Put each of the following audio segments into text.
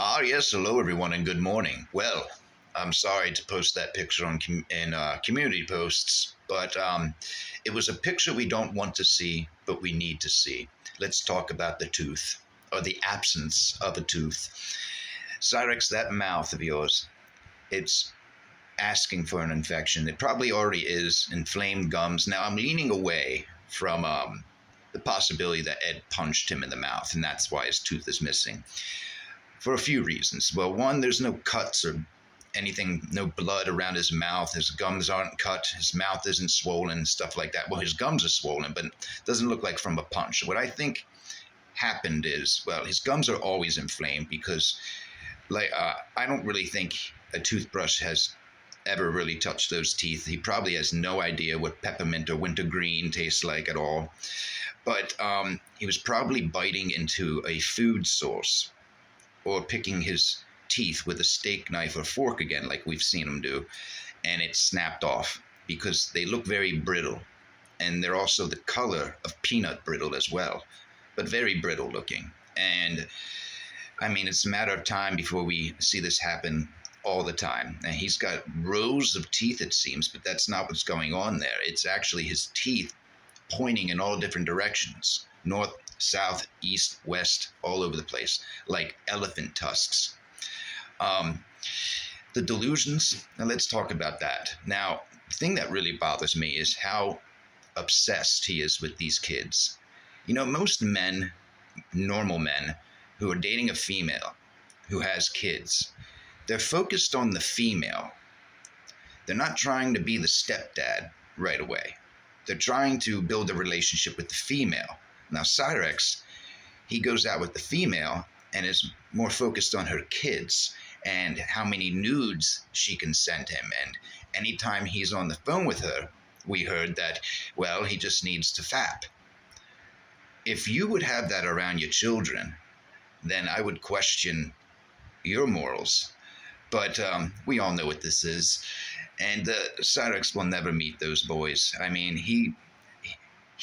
Yes, hello everyone and good morning. Well, I'm sorry to post that picture in community posts, but it was a picture we don't want to see, but we need to see. Let's talk about the tooth, or the absence of a tooth. Cyrex, that mouth of yours, it's asking for an infection. It probably already is inflamed gums. Now, I'm leaning away from the possibility that Ed punched him in the mouth, and that's why his tooth is missing for a few reasons. Well, one, there's no cuts or anything, no blood around his mouth. His gums aren't cut. His mouth isn't swollen, stuff like that. Well, his gums are swollen, but it doesn't look like from a punch. What I think happened is, well, his gums are always inflamed because, I don't really think a toothbrush has ever really touched those teeth. He probably has no idea what peppermint or wintergreen tastes like at all. But he was probably biting into a food source or picking his teeth with a steak knife or fork again, like we've seen him do, and it snapped off because they look very brittle. And they're also the color of peanut brittle as well, but very brittle looking. And I mean, it's a matter of time before we see this happen all the time. And he's got rows of teeth, it seems, but that's not what's going on there. It's actually his teeth pointing in all different directions: north, south, east, west, all over the place, like elephant tusks. The delusions, now let's talk about that. Now, the thing that really bothers me is how obsessed he is with these kids. You know, most men, normal men, who are dating a female who has kids, they're focused on the female. They're not trying to be the stepdad right away. They're trying to build a relationship with the female. Now, Cyrex, he goes out with the female and is more focused on her kids and how many nudes she can send him. And anytime he's on the phone with her, we heard that, well, he just needs to fap. If you would have that around your children, then I would question your morals. But we all know what this is. And Cyrex will never meet those boys. I mean, he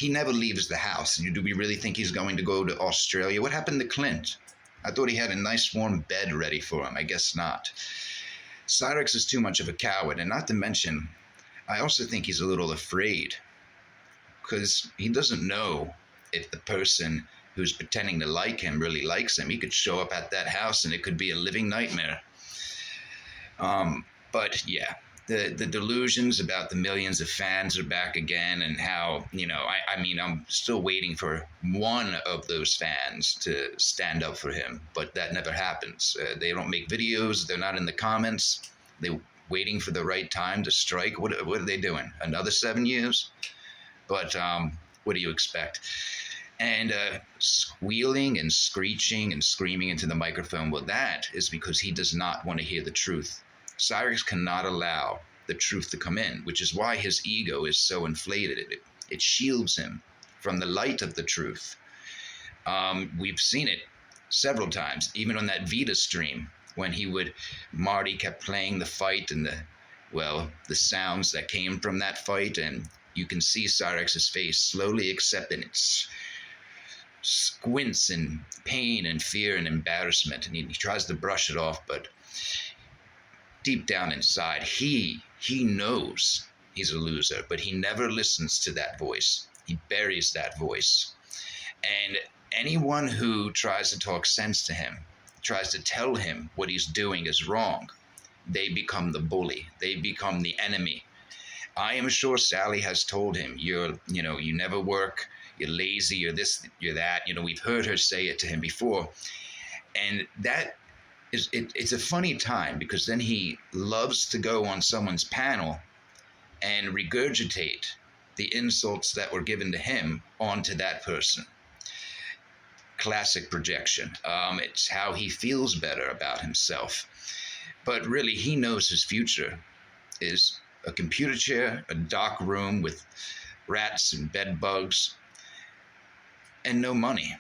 never leaves the house. Do we really think he's going to go to Australia? What happened to Clint? I thought he had a nice warm bed ready for him. I guess not. Cyrex is too much of a coward. And not to mention, I also think he's a little afraid because he doesn't know if the person who's pretending to like him really likes him. He could show up at that house and it could be a living nightmare. But yeah, the delusions about the millions of fans are back again, and how, I mean, I'm still waiting for one of those fans to stand up for him, but that never happens. They don't make videos. They're not in the comments. They're waiting for the right time to strike. What are they doing? Another 7 years? But what do you expect? And squealing and screeching and screaming into the microphone, well, that is because he does not want to hear the truth. Cyrex cannot allow the truth to come in, which is why his ego is so inflated. It shields him from the light of the truth. We've seen it several times, even on that Vita stream, when Marty kept playing the fight and the sounds that came from that fight, and you can see Cyrex's face slowly accepting it. Squints in pain and fear and embarrassment, and he tries to brush it off, but deep down inside, he knows he's a loser, but he never listens to that voice. He buries that voice. And anyone who tries to talk sense to him, tries to tell him what he's doing is wrong, they become the bully. They become the enemy. I am sure Sally has told him, you never work, you're lazy, you're this, you're that. We've heard her say it to him before. And that it's a funny time, because then he loves to go on someone's panel and regurgitate the insults that were given to him onto that person. Classic projection. It's how he feels better about himself. But really, he knows his future is a computer chair, a dark room with rats and bed bugs, and no money.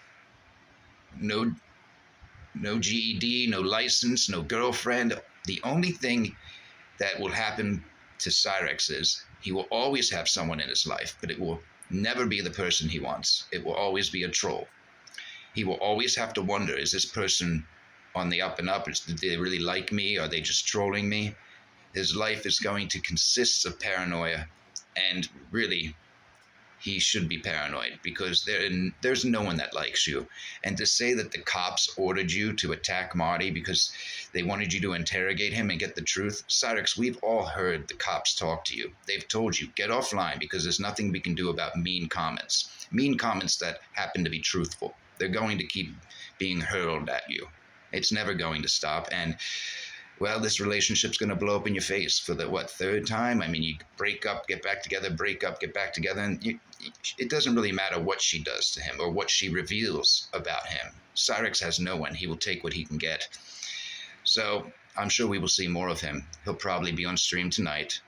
No GED, no license, no girlfriend. The only thing that will happen to Cyrex is he will always have someone in his life, but it will never be the person he wants. It will always be a troll. He will always have to wonder, is this person on the up and up. Do they really like me? Are they just trolling me? His life is going to consist of paranoia, and really, he should be paranoid because there's no one that likes you. And to say that the cops ordered you to attack Marty because they wanted you to interrogate him and get the truth, Cyrix, we've all heard the cops talk to you. They've told you, get offline because there's nothing we can do about mean comments. Mean comments that happen to be truthful. They're going to keep being hurled at you. It's never going to stop. And well, this relationship's going to blow up in your face for the, third time? I mean, you break up, get back together, break up, get back together, and it doesn't really matter what she does to him or what she reveals about him. Cyrix has no one. He will take what he can get. So I'm sure we will see more of him. He'll probably be on stream tonight.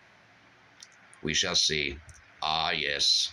We shall see. Ah, yes.